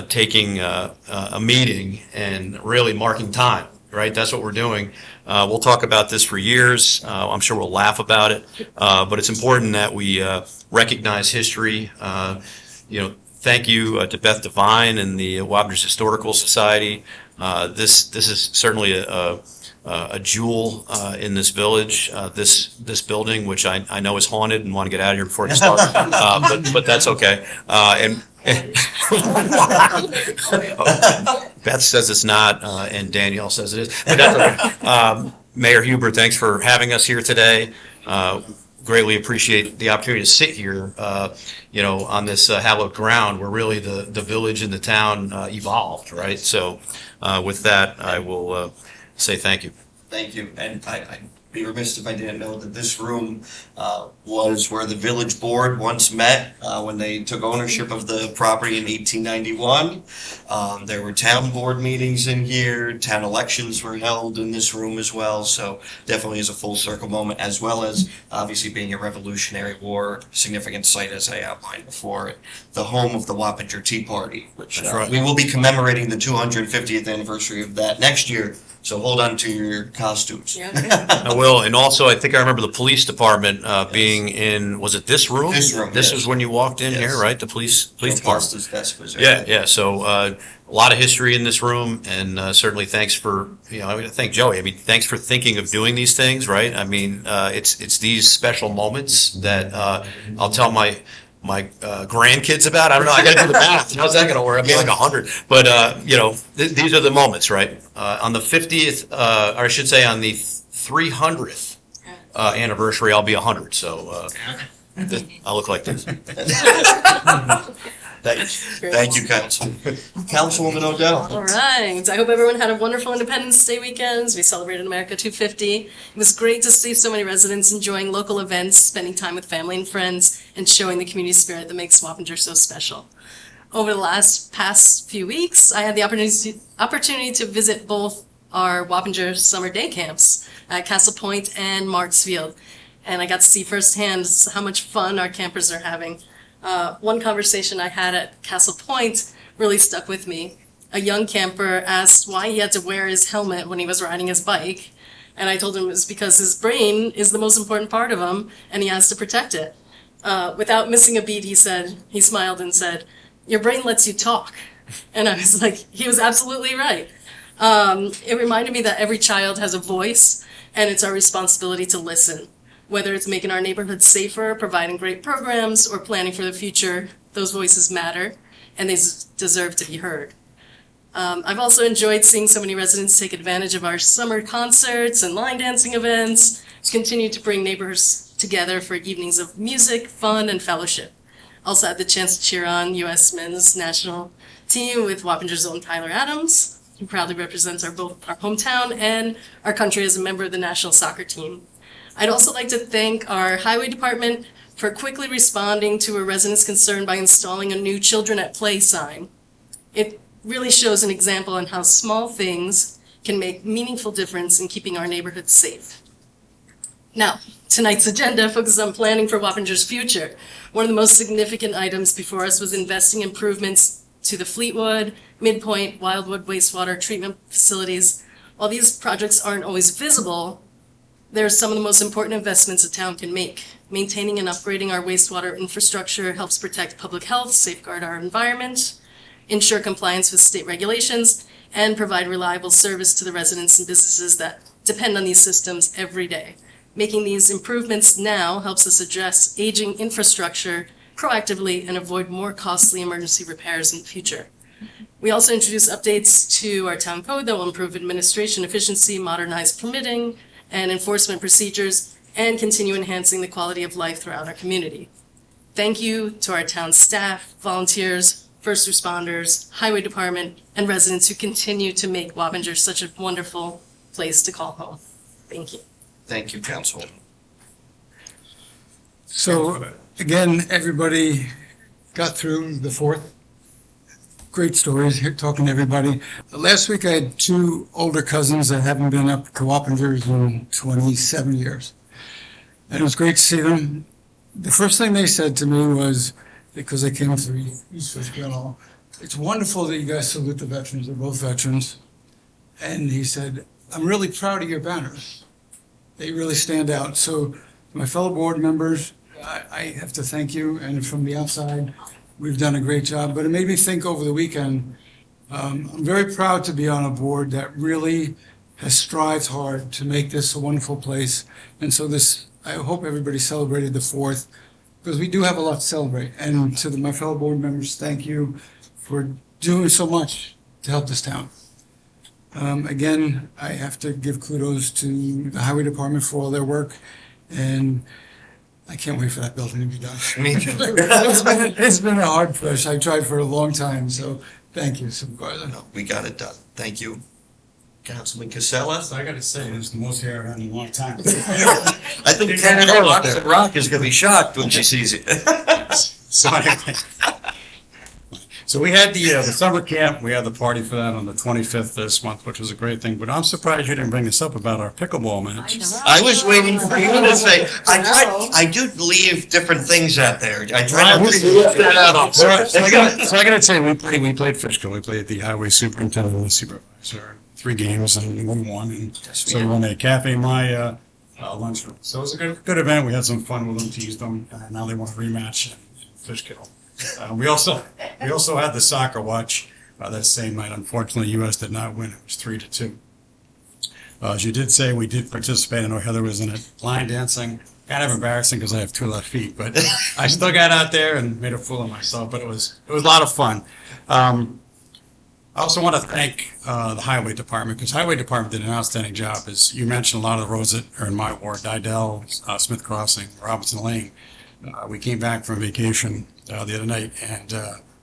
taking a meeting and really marking time. Right, that's what we're doing. We'll talk about this for years. I'm sure we'll laugh about it, but it's important that we recognize history. Thank you to Beth Devine and the Wappingers Historical Society. This is certainly a jewel in this village. This building, which I know is haunted and want to get out of here before it starts, but that's okay. And Beth says it's not, and Danielle says it is. But that's okay. Mayor Huber, thanks for having us here today. Greatly appreciate the opportunity to sit here, on this hallowed ground where really the village and the town evolved, right? So with that, I will say thank you. Thank you. And I'd be remiss if I didn't know that this room was where the village board once met when they took ownership of the property in 1891. There were town board meetings in here, town elections were held in this room as well, so definitely is a full circle moment, as well as obviously being a Revolutionary War significant site, as I outlined before, the home of the Wappinger Tea Party, which That's right. we will be commemorating the 250th anniversary of that next year, so hold on to your costumes. Yeah. I will, and also I think I remember the police department being in. Was it this room? This room, This yes. is when you walked in Yes. here, right? The police department. Costa's desk was there. Yeah. So a lot of history in this room, and certainly thanks for I thank Joey. I mean, thanks for thinking of doing these things, right? I mean, it's these special moments that I'll tell my grandkids about. I don't know. I got to do the math. How's that going to work? I'll be like 100. But these are the moments, right? On the 50th, or I should say, on the 300th anniversary, I'll be 100. So I'll look like this. Thank you, Councilwoman Odell. All right. I hope everyone had a wonderful Independence Day weekend. We celebrated America 250. It was great to see so many residents enjoying local events, spending time with family and friends, and showing the community spirit that makes Wappinger so special. Over the past few weeks, I had the opportunity to visit both our Wappinger summer day camps at Castle Point and Marksfield, and I got to see firsthand how much fun our campers are having. One conversation I had at Castle Point really stuck with me. A young camper asked why he had to wear his helmet when he was riding his bike, and I told him it was because his brain is the most important part of him, and he has to protect it. Without missing a beat, he smiled and said, "Your brain lets you talk." And I was like, he was absolutely right. It reminded me that every child has a voice, and it's our responsibility to listen. Whether it's making our neighborhoods safer, providing great programs, or planning for the future, those voices matter, and they deserve to be heard. I've also enjoyed seeing so many residents take advantage of our summer concerts and line dancing events to continue to bring neighbors together for evenings of music, fun, and fellowship. Also had the chance to cheer on U.S. men's national team with Wappinger's own Tyler Adams, who proudly represents both our hometown and our country as a member of the national soccer team. I'd also like to thank our highway department for quickly responding to a resident's concern by installing a new Children at Play sign. It really shows an example on how small things can make meaningful difference in keeping our neighborhoods safe. Now, tonight's agenda focuses on planning for Wappinger's future. One of the most significant items before us was investing improvements to the Fleetwood, Midpoint, Wildwood wastewater treatment facilities. While these projects aren't always visible, they're some of the most important investments a town can make. Maintaining and upgrading our wastewater infrastructure helps protect public health, safeguard our environment, ensure compliance with state regulations, and provide reliable service to the residents and businesses that depend on these systems every day. Making these improvements now helps us address aging infrastructure proactively and avoid more costly emergency repairs in the future. We also introduce updates to our town code that will improve administration efficiency, modernize permitting and enforcement procedures, and continue enhancing the quality of life throughout our community. Thank you to our town staff, volunteers, first responders, highway department, and residents who continue to make Wappinger such a wonderful place to call home. Thank you. Thank you, Councilwoman. So, again, everybody got through the 4th. Great stories, here talking to everybody. Last week, I had 2 older cousins that haven't been up to Wappingers in 27 years. And it was great to see them. The first thing they said to me was, because they came through East Fishkill, it's wonderful that you guys salute the veterans, they're both veterans. And he said, I'm really proud of your banners. They really stand out. So my fellow board members, I have to thank you. And from the outside, we've done a great job. But it made me think over the weekend, I'm very proud to be on a board that really has strived hard to make this a wonderful place. And so I hope everybody celebrated the 4th, because we do have a lot to celebrate. And to my fellow board members, thank you for doing so much to help this town. Again, I have to give kudos to the highway department for all their work, and I can't wait for that building to be done. Me too. It's been a hard push. I tried for a long time, so thank you, Supervisor. No, we got it done. Thank you, Councilman Casella. So I gotta say, this is the most hair I've had in a long time. I think Canada Rock is gonna be shocked when she sees it. So we had the summer camp, we had the party for that on the 25th this month, which was a great thing, but I'm surprised you didn't bring this up about our pickleball match. I was waiting for you to say, I do leave different things out there. I try not to leave that out on purpose. So I gotta say, we played Fishkill, we played the highway superintendent and the supervisor, 3 games and we won, and so we won a Cafe Maya lunchroom. So it was a good event, we had some fun with them, teased them, and now they want a rematch in Fishkill. We also had the soccer watch that same night. Unfortunately, U.S. did not win. It was 3-2. As you did say, we did participate. I know Heather was in it. Line dancing, kind of embarrassing because I have 2 left feet, but I still got out there and made a fool of myself. But it was a lot of fun. I also want to thank the highway department, because highway department did an outstanding job. As you mentioned, a lot of the roads that are in my ward, Didell, Smith Crossing, Robinson Lane. We came back from vacation the other night, and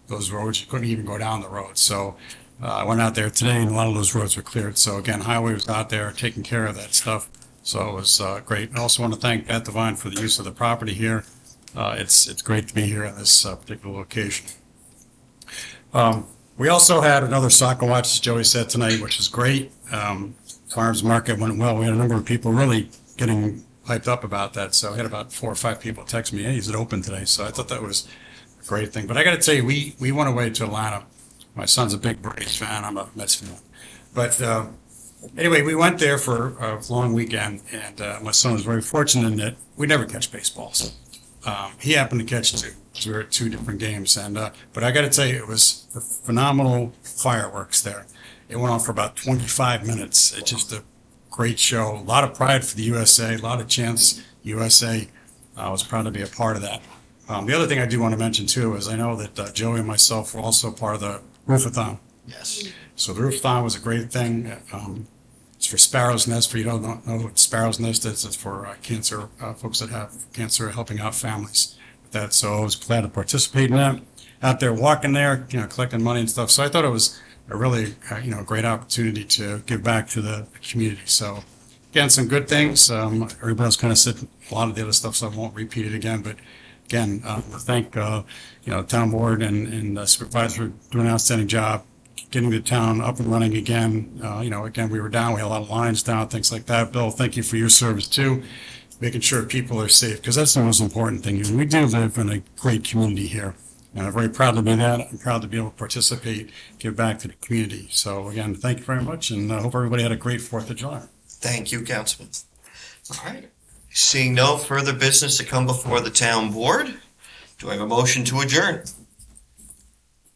those roads, you couldn't even go down the road. So I went out there today, and a lot of those roads were cleared. So again, highway was out there taking care of that stuff. So it was great. I also want to thank Pat Devine for the use of the property here. It's great to be here in this particular location. We also had another soccer watch, as Joey said tonight, which is great. Farmers market went well. We had a number of people really getting hyped up about that. So I had about 4 or 5 people text me, hey, is it open today? So I thought that was a great thing. But I got to tell you, we went away to Atlanta. My son's a big Braves fan. I'm a Mets fan. But anyway, we went there for a long weekend, and my son was very fortunate in that we never catch baseballs. He happened to catch 2, because we were at 2 different games. And but I got to tell you, it was phenomenal fireworks there. It went on for about 25 minutes. It's just a great show. A lot of pride for the USA, a lot of chants. USA, I was proud to be a part of that. The other thing I do want to mention too is I know that Joey and myself were also part of the roofathon. Yes. So the roofathon was a great thing. It's for Sparrow's Nest. For you don't know what Sparrow's Nest is, it's for cancer, folks that have cancer, helping out families with that. So I was glad to participate in that. Out there walking there, collecting money and stuff. So I thought it was a really, great opportunity to give back to the community. So, again, some good things. Everybody's kind of said a lot of the other stuff, so I won't repeat it again. But again, thank town board and supervisor for doing an outstanding job getting the town up and running again. Again, we were down. We had a lot of lines down, things like that. Bill, thank you for your service too, making sure people are safe, because that's the most important thing. We do live in a great community here. And I'm very proud to be that. I'm proud to be able to participate, give back to the community. So again, thank you very much, and I hope everybody had a great 4th of July. Thank you, Councilman. All right. Seeing no further business to come before the town board, do I have a motion to adjourn?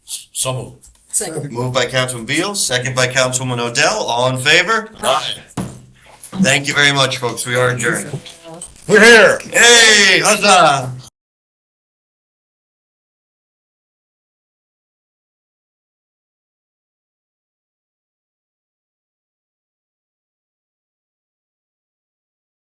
So moved. Second. Moved by Councilman Beal, second by Councilwoman Odell. All in favor? Aye. Thank you very much, folks. We are adjourned. We're here. Hey, huzzah!